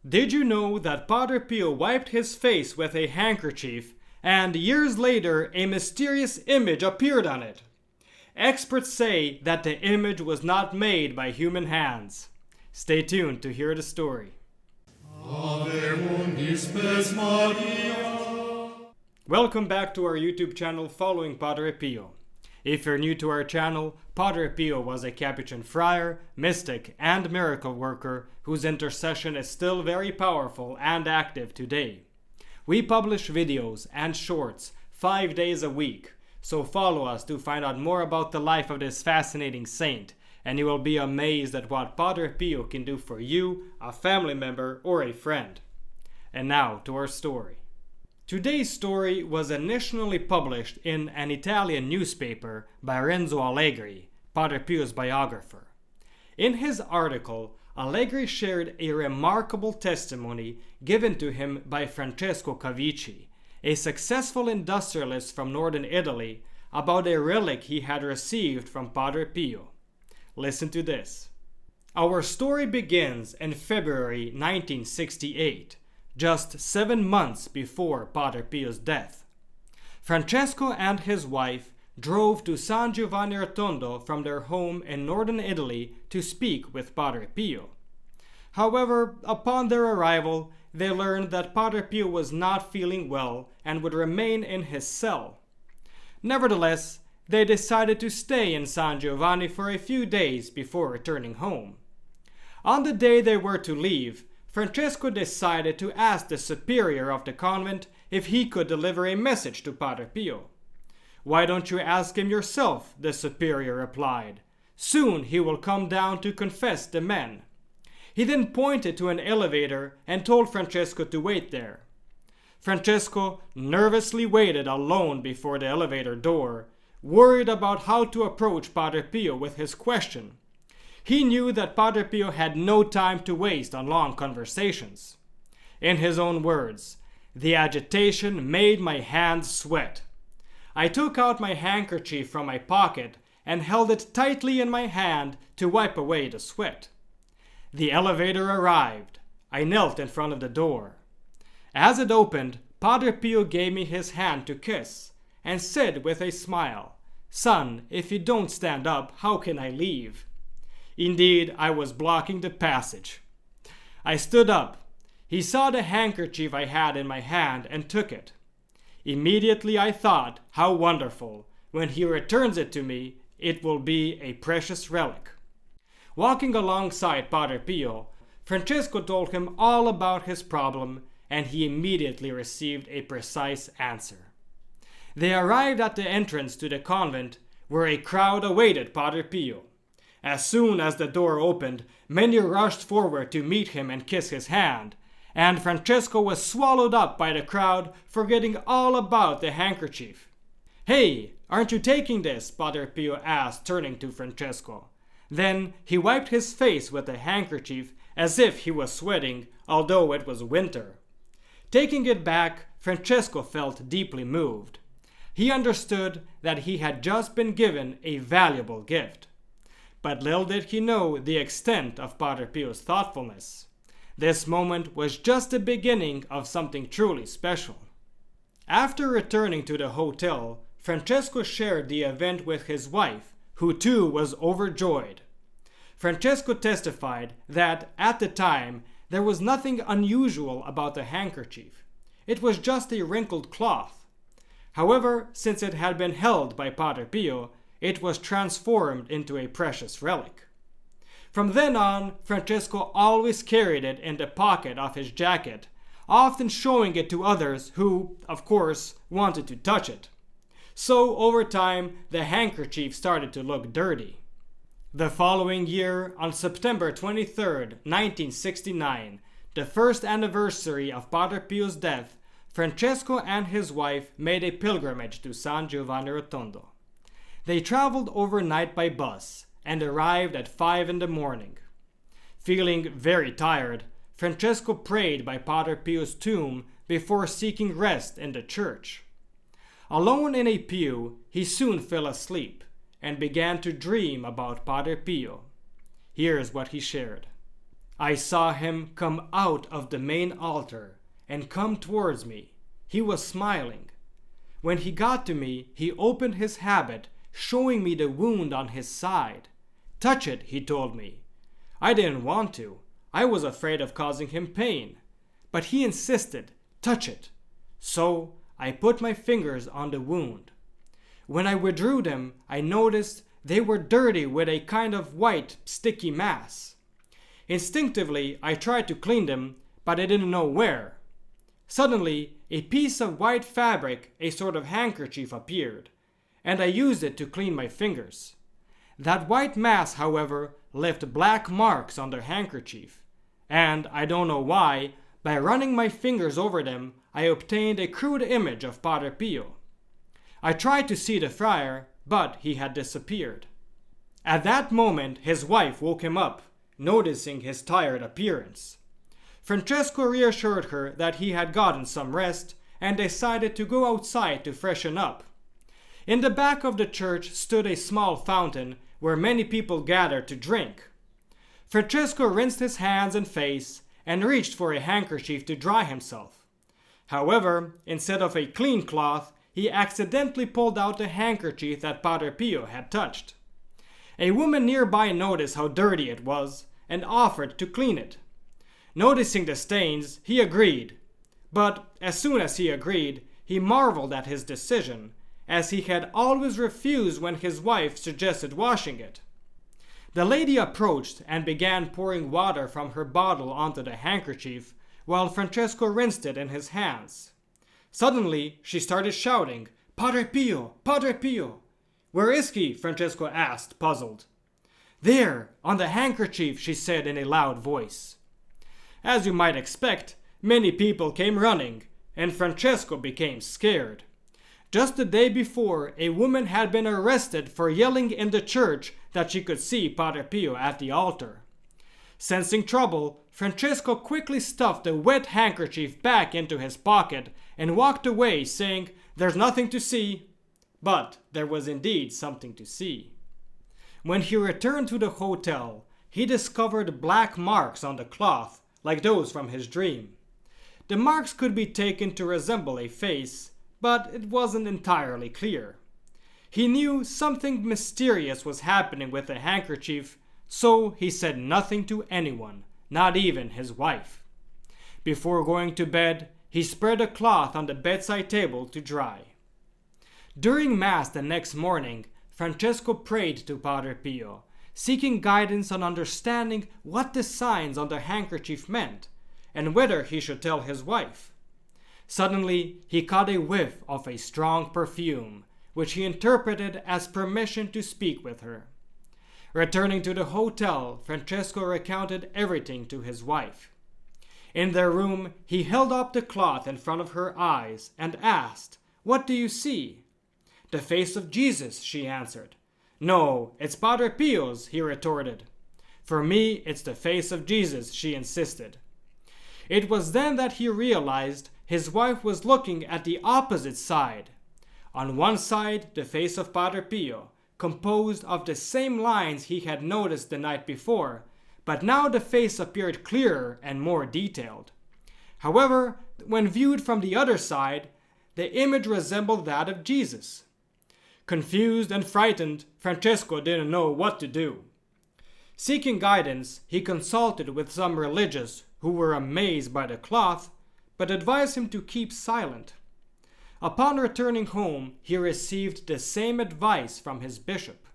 Did you know that Padre Pio wiped his face with a handkerchief and years later a mysterious image appeared on it? Experts say that the image was not made by human hands. Stay tuned to hear the story. Welcome back to our YouTube channel following Padre Pio. If you're new to our channel, Padre Pio was a Capuchin friar, mystic, and miracle worker whose intercession is still very powerful and active today. We publish videos and shorts 5 days a week, so follow us to find out more about the life of this fascinating saint, and you will be amazed at what Padre Pio can do for you, a family member, or a friend. And now to our story. Today's story was initially published in an Italian newspaper by Renzo Allegri, Padre Pio's biographer. In his article, Allegri shared a remarkable testimony given to him by Francesco Cavici, a successful industrialist from northern Italy, about a relic he had received from Padre Pio. Listen to this. Our story begins in February 1968. Just 7 months before Padre Pio's death. Francesco and his wife drove to San Giovanni Rotondo from their home in northern Italy to speak with Padre Pio. However, upon their arrival, they learned that Padre Pio was not feeling well and would remain in his cell. Nevertheless, they decided to stay in San Giovanni for a few days before returning home. On the day they were to leave, Francesco decided to ask the superior of the convent if he could deliver a message to Padre Pio. "Why don't you ask him yourself?" the superior replied. "Soon he will come down to confess the men." He then pointed to an elevator and told Francesco to wait there. Francesco nervously waited alone before the elevator door, worried about how to approach Padre Pio with his question. He knew that Padre Pio had no time to waste on long conversations. In his own words, "The agitation made my hands sweat. I took out my handkerchief from my pocket and held it tightly in my hand to wipe away the sweat. The elevator arrived. I knelt in front of the door. As it opened, Padre Pio gave me his hand to kiss and said with a smile, 'Son, if you don't stand up, how can I leave?' Indeed, I was blocking the passage. I stood up. He saw the handkerchief I had in my hand and took it. Immediately I thought, how wonderful. When he returns it to me, it will be a precious relic." Walking alongside Padre Pio, Francesco told him all about his problem, and he immediately received a precise answer. They arrived at the entrance to the convent, where a crowd awaited Padre Pio. As soon as the door opened, many rushed forward to meet him and kiss his hand, and Francesco was swallowed up by the crowd, forgetting all about the handkerchief. "Hey, aren't you taking this?" Padre Pio asked, turning to Francesco. Then he wiped his face with the handkerchief as if he was sweating, although it was winter. Taking it back, Francesco felt deeply moved. He understood that he had just been given a valuable gift. But little did he know the extent of Padre Pio's thoughtfulness. This moment was just the beginning of something truly special. After returning to the hotel, Francesco shared the event with his wife, who too was overjoyed. Francesco testified that, at the time, there was nothing unusual about the handkerchief. It was just a wrinkled cloth. However, since it had been held by Padre Pio, it was transformed into a precious relic. From then on, Francesco always carried it in the pocket of his jacket, often showing it to others who, of course, wanted to touch it. So, over time, the handkerchief started to look dirty. The following year, on September 23, 1969, the first anniversary of Padre Pio's death, Francesco and his wife made a pilgrimage to San Giovanni Rotondo. They traveled overnight by bus and arrived at 5 in the morning. Feeling very tired, Francesco prayed by Padre Pio's tomb before seeking rest in the church. Alone in a pew, he soon fell asleep and began to dream about Padre Pio. Here's what he shared. I saw him come out of the main altar and come towards me. He was smiling. When he got to me, he opened his habit, showing me the wound on his side. Touch it, he told me. I didn't want to. I was afraid of causing him pain. But he insisted, touch it. So I put my fingers on the wound. When I withdrew them, I noticed they were dirty with a kind of white, sticky mass. Instinctively, I tried to clean them, but I didn't know where. Suddenly, a piece of white fabric, a sort of handkerchief, appeared, and I used it to clean my fingers. That white mass, however, left black marks on the handkerchief, and I don't know why, by running my fingers over them, I obtained a crude image of Padre Pio. I tried to see the friar, but he had disappeared. At that moment, his wife woke him up, noticing his tired appearance. Francesco reassured her that he had gotten some rest and decided to go outside to freshen up. In the back of the church stood a small fountain where many people gathered to drink. Francesco rinsed his hands and face and reached for a handkerchief to dry himself. However, instead of a clean cloth, he accidentally pulled out the handkerchief that Padre Pio had touched. A woman nearby noticed how dirty it was and offered to clean it. Noticing the stains, he agreed. But as soon as he agreed, he marveled at his decision, as he had always refused when his wife suggested washing it. The lady approached and began pouring water from her bottle onto the handkerchief, while Francesco rinsed it in his hands. Suddenly, she started shouting, "Padre Pio! Padre Pio!" "Where is he?" Francesco asked, puzzled. "There, on the handkerchief," she said in a loud voice. As you might expect, many people came running, and Francesco became scared. Just the day before, a woman had been arrested for yelling in the church that she could see Padre Pio at the altar. Sensing trouble, Francesco quickly stuffed the wet handkerchief back into his pocket and walked away, saying, "There's nothing to see." But there was indeed something to see. When he returned to the hotel, he discovered black marks on the cloth, like those from his dream. The marks could be taken to resemble a face, but it wasn't entirely clear. He knew something mysterious was happening with the handkerchief, so he said nothing to anyone, not even his wife. Before going to bed, he spread a cloth on the bedside table to dry. During Mass the next morning, Francesco prayed to Padre Pio, seeking guidance on understanding what the signs on the handkerchief meant, and whether he should tell his wife. Suddenly, he caught a whiff of a strong perfume, which he interpreted as permission to speak with her. Returning to the hotel, Francesco recounted everything to his wife. In their room, he held up the cloth in front of her eyes and asked, "What do you see?" "The face of Jesus," she answered. "No, it's Padre Pio's," he retorted. "For me, it's the face of Jesus," she insisted. It was then that he realized his wife was looking at the opposite side. On one side, the face of Padre Pio, composed of the same lines he had noticed the night before, but now the face appeared clearer and more detailed. However, when viewed from the other side, the image resembled that of Jesus. Confused and frightened, Francesco didn't know what to do. Seeking guidance, he consulted with some religious who were amazed by the cloth, but advised him to keep silent. Upon returning home, he received the same advice from his bishop.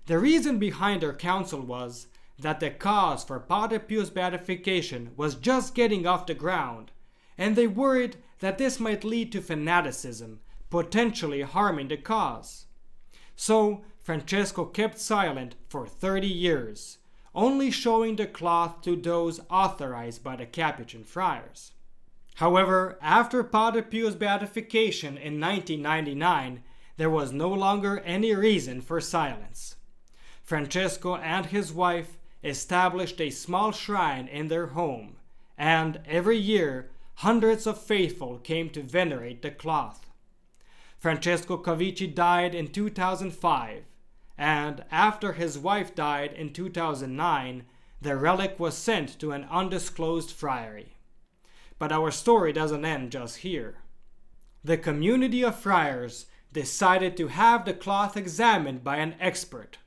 The reason behind their counsel was that the cause for Padre Pio's beatification was just getting off the ground, and they worried that this might lead to fanaticism, potentially harming the cause. So Francesco kept silent for 30 years, only showing the cloth to those authorized by the Capuchin friars. However, after Padre Pio's beatification in 1999, there was no longer any reason for silence. Francesco and his wife established a small shrine in their home, and every year hundreds of faithful came to venerate the cloth. Francesco Cavici died in 2005, and after his wife died in 2009, the relic was sent to an undisclosed friary. But our story doesn't end just here. The community of friars decided to have the cloth examined by an expert,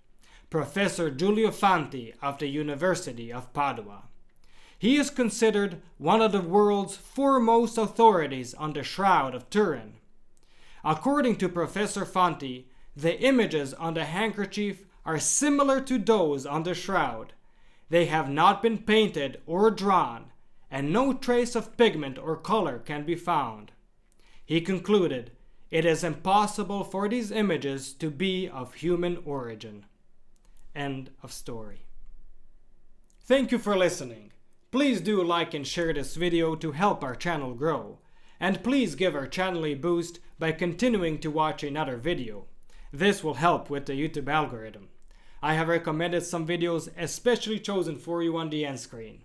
Professor Giulio Fanti of the University of Padua. He is considered one of the world's foremost authorities on the Shroud of Turin. According to Professor Fanti, the images on the handkerchief are similar to those on the shroud. They have not been painted or drawn, and no trace of pigment or color can be found. He concluded, it is impossible for these images to be of human origin. End of story. Thank you for listening. Please do like and share this video to help our channel grow. And please give our channel a boost by continuing to watch another video. This will help with the YouTube algorithm. I have recommended some videos especially chosen for you on the end screen.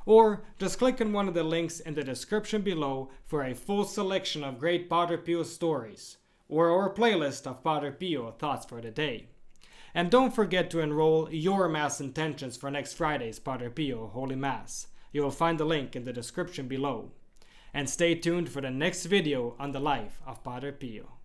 Or just click on one of the links in the description below for a full selection of great Padre Pio stories, or our playlist of Padre Pio Thoughts for the Day. And don't forget to enroll your Mass intentions for next Friday's Padre Pio Holy Mass. You will find the link in the description below. And stay tuned for the next video on the life of Padre Pio.